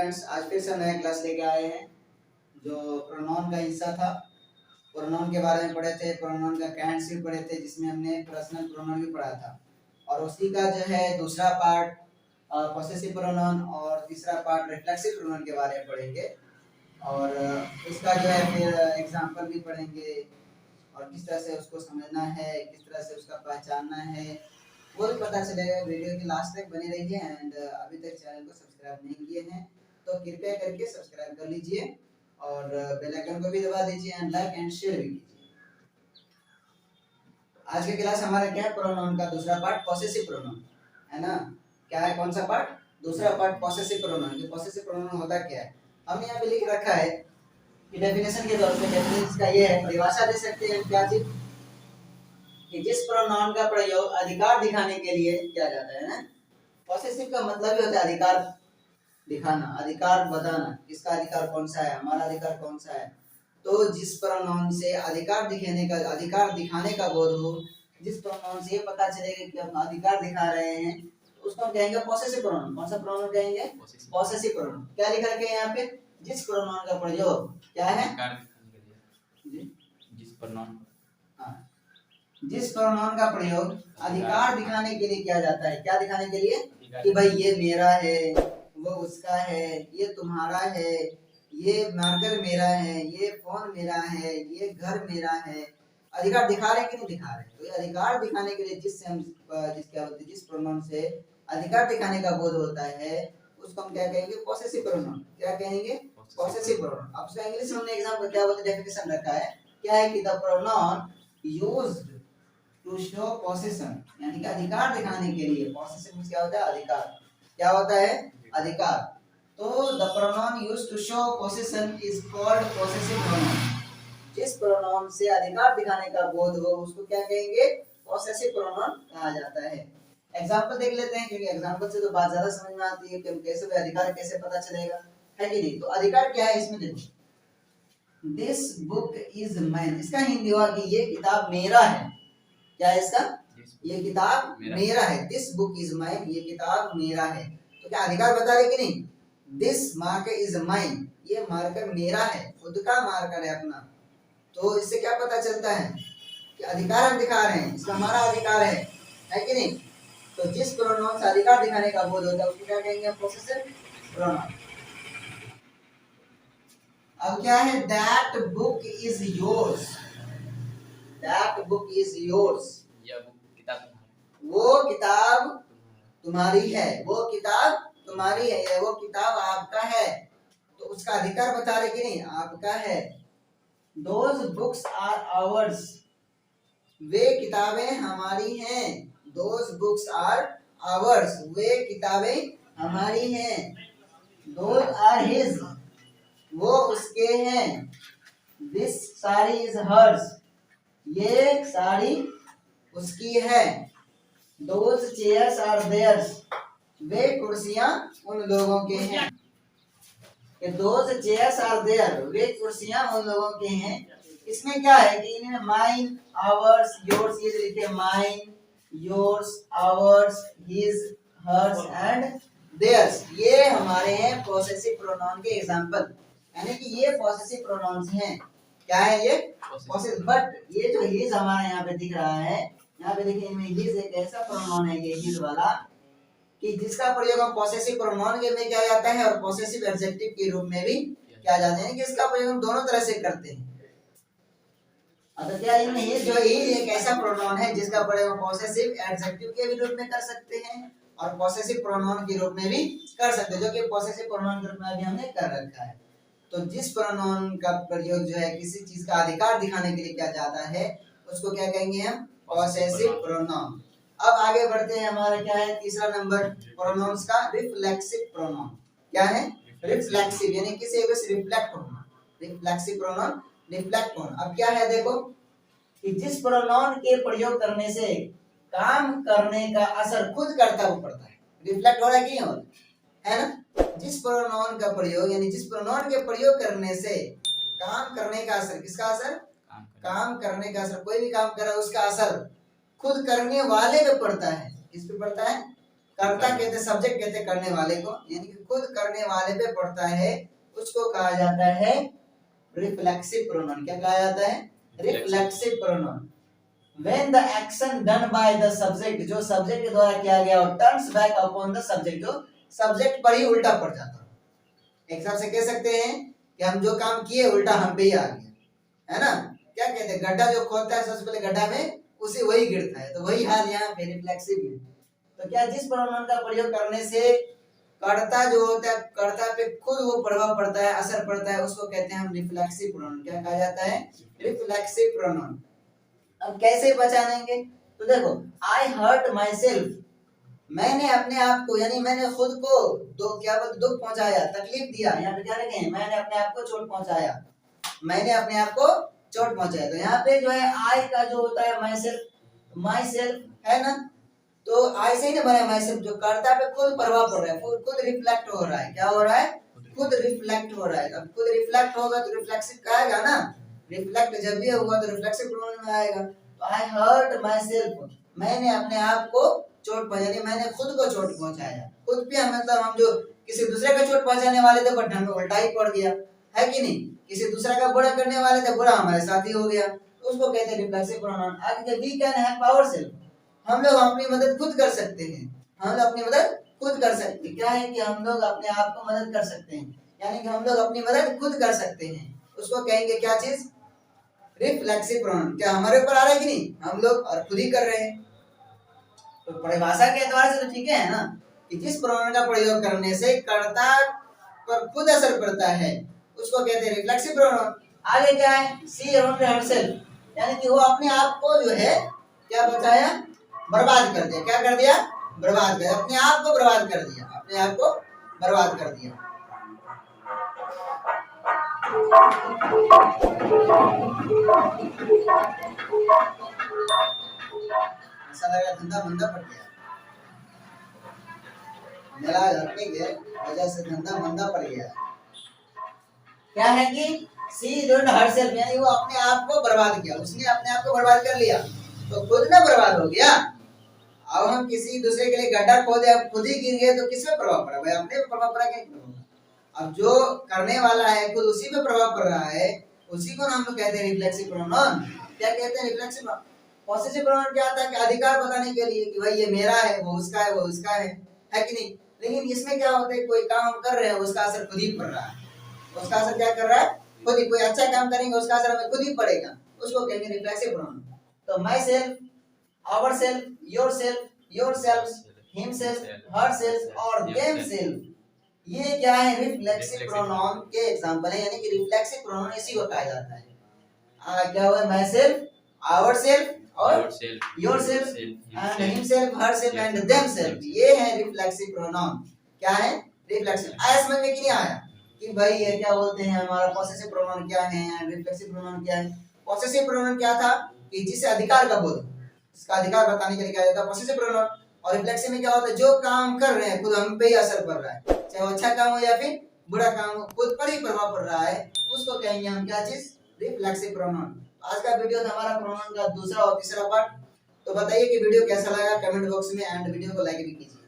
Students, आज फिर से नया क्लास लेके आए हैं जो प्रोनाउन का हिस्सा था। प्रोनाउन के बारे में पढ़े थे, प्रोनाउन का कैंट्स भी पढ़े थे, जिसमें हमने पर्सनल प्रोनाउन भी पढ़ा था। और उसी का जो है दूसरा पार्ट पॉसेसिव प्रोनाउन और तीसरा पार्ट रिफ्लेक्सिव प्रोनाउन के बारे में पढ़ेंगे। और उसका जो है फिर एग्जाम्पल भी पढ़ेंगे और किस तरह से उसको समझना है, किस तरह से उसका पहचानना है, वो भी पता चलेगा। वीडियो की लास्ट तक बने रहिए। एंड अभी तक चैनल को सब्सक्राइब नहीं किए हैं तो कृपया करके सब्सक्राइब कर लीजिए और बेल आइकन को भी दबा दीजिए एंड लाइक एंड शेयर भी कीजिए। आज की क्लास हमारा क्या है? प्रोनाउन का दूसरा पार्ट पॉसेसिव प्रोनाउन है ना। क्या है? कौन सा पार्ट? दूसरा पार्ट पॉसेसिव प्रोनाउन। ये पॉसेसिव प्रोनाउन होता क्या है? हमने यहाँ पे लिख रखा है कि डेफिनेशन के तौर पे डेफिनेशन का ये है, परिभाषा दे सकते हैं क्या चीज कि जिस प्रोनाउन का प्रयोग अधिकार दिखाने के लिए किया जाता है ना। पॉसेसिव का मतलब ही होता है अधिकार दिखाना, अधिकार बताना। किसका अधिकार कौन सा है? हमारा अधिकार कौन सा है? तो जिस प्रोनाउन से अधिकार दिखाने का बोध हो, जिस प्रोनाउन से ये पता चलेगा कि हम अधिकार दिखा रहे हैं, तो उसको हम कहेंगे पॉसेसिव प्रोनाउन। कौन सा प्रोनाउन कहेंगे? Possessive pronoun. क्या लिखा रखे हैं यहाँ पे? जिस प्रोनाउन का प्रयोग क्या है? जिस प्रोनाउन जिस प्रोनाउन का प्रयोग अधिकार दिखाने के लिए किया जाता है। क्या दिखाने के लिए? कि भाई ये मेरा है, वो उसका है, ये तुम्हारा है, ये मार्कर मेरा है, ये फोन मेरा है, ये घर मेरा है। अधिकार दिखा रहे कि नहीं दिखा रहे? तो ये अधिकार दिखाने के लिए जिस प्रोनाउन से अधिकार दिखाने का बोध होता है उसको हम क्या कहेंगे? Possessive pronoun. क्या कहेंगे? Possessive pronoun. अब उसका इंग्लिश में हमने एग्जांपल क्या बोलते डेफिनेशन रखा है, क्या है कि the pronoun used to show possession, यानी कि अधिकार दिखाने के लिए। पोसेशन मींस क्या होता है? अधिकार। क्या होता है? अधिकार। तो the pronoun used to show possession is called possessive pronoun. जिस प्रोनाउन से अधिकार दिखाने का बोध हो उसको क्या कहेंगे? पॉसेसिव प्रोनाउन कहा जाता है। एग्जांपल देख लेते हैं, क्योंकि एग्जांपल से तो बात ज्यादा समझ में आती है कि हम कैसे अधिकार कैसे पता चलेगा, है कि नहीं। तो अधिकार क्या है इसमें देखो, दिस बुक इज माइन। इसका हिंदी हुआ कि ये किताब मेरा है। क्या है इसका? ये किताब मेरा है। दिस बुक इज माइन, ये किताब मेरा है। तो क्या अधिकार बता रहे कि नहीं? दिस मार्कर इज माइन, ये मार्कर मेरा है, खुद का मार्कर है अपना। तो इससे क्या पता चलता है कि अधिकार हम दिखा रहे हैं, इसका हमारा अधिकार है कि नहीं। तो जिस प्रोनाउन से अधिकार दिखाने का बोध होता है उसको क्या कहेंगे? Possessive pronoun. अब क्या है? That book is yours. That book is yours, वो किताब तुम्हारी है, वो किताब तुम्हारी है, वो किताब आपका है। तो उसका अधिकार बता रहे कि नहीं? आपका है। Those books are ours, वे किताबें हमारी हैं। Those books are ours, वे किताबें हमारी हैं। Those are his, वो उसके हैं। This साड़ी is hers, ये साड़ी उसकी है। Those chairs are theirs, वे कुर्सियां उन लोगों के हैं। Those chairs are there, वे कुर्सियां उन लोगों के हैं। इसमें क्या है कि इन्हें माइन, आवर्स, योर्स ये लिखे, mine, yours, ours, his, hers and theirs. ये हमारे हैं पॉसेसिव प्रोनाउन के एग्जांपल, यानी कि ये पॉसेसिव प्रोनाउंस हैं। क्या है ये? पॉसेसिव। बट ये जो हिज हमारे यहाँ पे दिख रहा है, यहाँ पे देखिए इनमें हिज एक ऐसा प्रोनाउन है, ये हिज वाला, कि जिसका प्रयोग हम पॉसेसिव प्रोनाउन के में किया जाता है और पॉसेसिव एडजेक्टिव के रूप में भी किया जाता है, कि इसका प्रयोग हम दोनों तरह से करते हैं। अगर क्या इनमें ये जो एक ऐसा प्रोनाउन है जिसका प्रयोग हम पॉसेसिव एडजेक्टिव के भी रूप में कर सकते हैं और पॉसेसिव प्रोनाउन के रूप में भी कर सकते हैं, जो कि पॉसेसिव प्रोनाउन के रूप में भी हमने कर रखा है। तो जिस प्रोनाउन का प्रयोग जो है किसी चीज का अधिकार दिखाने के लिए किया जाता है उसको क्या कहेंगे हम? Possessive pronoun. अब आगे बढ़ते हैं, हमारा क्या है तीसरा नंबर प्रोनाउंस का? Reflexive pronoun. क्या है? रिफ्लेक्सिव, यानी किसी एक से रिफ्लेक्ट होना। रिफ्लेक्सिव प्रोनाउन, रिफ्लेक्ट होना। अब क्या है देखो कि जिस प्रोनाउन के प्रयोग करने से काम करने का असर खुद करता वो पड़ता है। रिफ्लेक्ट हो रहा है कि नहीं हो रहा है ना। जिस प्रोनाउन का प्रयोग, यानी जिस प्रोनाउन के प्रयोग करने से काम करने का असर, किसका असर? काम करने का असर। कोई भी काम कर रहा है उसका असर खुद करने वाले पे पड़ता है। किस पे पड़ता है? कर्ता कहते हैं, सब्जेक्ट कहते हैं करने वाले को, यानी कि खुद करने वाले पे पड़ता है, उसको कहा जाता है रिफ्लेक्सिव प्रोनाउन। क्या कहा जाता है? Reflexive pronoun. When the action done by the subject, जो सब्जेक्ट के द्वारा किया गया और turns back upon the subject, जो सब्जेक्ट पर ही उल्टा पड़ जाता है। एक हिसाब से कह सकते हैं कि हम जो काम किए उल्टा हम पे ही आ गया, है ना? क्या कहते हैं, गड्ढा जो खोदता है सबसे पहले गड्ढा में उसे वही गिरता है, तो वही हाल यहाँ पे रिफ्लेक्सिव है। तो क्या जिस प्रोनाउन का प्रयोग करने से कर्ता जो होता है, कर्ता पे खुद वो प्रभाव पड़ता है, असर पड़ता है, उसको कहते हैं हम रिफ्लेक्सिव प्रोनाउन। क्या कहा जाता है? Reflexive pronoun. अब कैसे पहचानेंगे? तो देखो, आई हर्ट माई सेल्फ, मैंने अपने आप को, यानी मैंने खुद को दुख पहुंचाया, तकलीफ दिया। यहाँ पे क्या लिखे हैं? मैंने अपने आप को चोट पहुंचाया, मैंने अपने आप को चोट पहुंचाया। तो यहाँ पे जो है आई का जो होता है माई सेल्फ है ना, तो आई से ही ना बना माई सेल्फ, जो कर्ता पे खुद प्रभाव पड़ रहा है, खुद रिफ्लेक्ट हो रहा है। क्या हो रहा है? खुद रिफ्लेक्ट हो रहा है। अब खुद रिफ्लेक्ट होगा तो रिफ्लेक्सिव कहेगा ना, रिफ्लेक्ट जब भी होगा तो रिफ्लेक्सिव प्रोनाउन में आएगा। तो आई हर्ट माई सेल्फ, मैंने अपने आप को चोट पहुंचाई, मैंने खुद को चोट पहुंचाया। खुद भी मतलब हम जो किसी दूसरे को चोट पहुंचाने वाले थे बट हमें उल्टा ही पड़ गया, है कि नहीं? किसी दूसरे का बुरा करने वाले थे, बुरा हमारे साथ ही हो गया, तो उसको कहते हैं रिफ्लेक्सिव प्रोनाउन। आगे वी कैन हेल्प आवरसेल्फ, हम लोग अपनी मदद खुद कर सकते हैं, हम लोग अपनी मदद खुद कर सकते हैं। क्या है कि हम लोग अपने आप को मदद कर सकते हैं, यानी कि हम लोग अपनी मदद खुद कर सकते हैं, उसको कहेंगे क्या चीज? Reflexive pronoun. क्या हमारे ऊपर आ रहा है कि नहीं? हम लोग और खुद ही कर रहे हैं। तो परिभाषा के एतबार से तो ठीक है ना, कि जिस प्रोनाउन का प्रयोग करने से कर्ता पर खुद असर पड़ता है उसको कहते हैं रिफ्लेक्सिव प्रोनाउन। आगे क्या है? सी अराउंड हरसेल्फ, यानी कि वो अपने आप को जो है क्या बचाया? बर्बाद कर दिया। क्या कर दिया? बर्बाद कर दिया, अपने आप को बर्बाद कर दिया, अपने आप को बर्बाद कर दिया। ऐसा लगा धंधा मंदा पड़ गया, मेरा हटने के वजह से धंधा मंदा पड़ गया। क्या है कि सी डोंट हरसेल्फ, यानी वो अपने आप को बर्बाद किया, उसने अपने आप को बर्बाद कर लिया, तो खुद ना बर्बाद हो गया। अब हम किसी दूसरे के लिए गड्ढा खोदे, अब खुद ही गिर गए तो किस पे प्रभाव पड़ा? भाई अपने पे प्रभाव पड़ा क्या? अब जो करने वाला है खुद उसी पे प्रभाव पड़ रहा है, उसी को हम लोग कहते हैं रिफ्लेक्सिव प्रोनाउन। क्या कहते हैं? Reflexive pronoun. पॉसेसिव प्रोनाउन क्या आता है? कि अधिकार बताने के लिए कि भाई ये मेरा है, वो उसका है, वो उसका है कि नहीं? लेकिन इसमें क्या होता है, कोई काम हम कर रहे हैं उसका असर खुद ही पड़ रहा है, उसका असर क्या कर रहा है? खुद ही। कोई अच्छा काम करेंगे उसका असर हमें खुद ही पड़ेगा, उसको कहेंगे रिफ्लेक्सिव प्रोनाउन। तो myself, ourself, yourself, yourself, himself, herself और देमसेल्फ, ये क्या है? रिफ्लेक्सिव प्रोनाउन के एग्जांपल है, यानी कि रिफ्लेक्सिव प्रोनाउन इसी को कहा जाता है। क्या हुआ? माई सेल्फ, आवर सेल्फ और yourself and himself, herself and themself, ये है रिफ्लेक्सिव प्रोनाउन। क्या है? रिफ्लेक्सिव। आया समझ में कि नहीं आया? कि भाई ये क्या बोलते हैं, हमारा पॉसेसिव प्रोनाउन क्या है एंड रिफ्लेक्सिव प्रोनाउन क्या है? पॉसेसिव प्रोनाउन क्या था? कि जिसे अधिकार का बोध, इसका अधिकार बताने के लिए क्या जाता है? Possessive pronoun. और रिफ्लेक्सिव में क्या होता है? जो काम कर रहे हैं खुद हम पे ही असर पड़ रहा है, चाहे वो अच्छा काम हो या फिर बुरा काम हो, खुद पर ही प्रभाव पड़ रहा है, उसको कहेंगे हम क्या चीज? Reflexive pronoun. आज का वीडियो था हमारा प्रोनाउन का दूसरा और तीसरा पार्ट। तो बताइए कि वीडियो कैसा लगा कमेंट बॉक्स में, एंड वीडियो को लाइक भी कीजिए।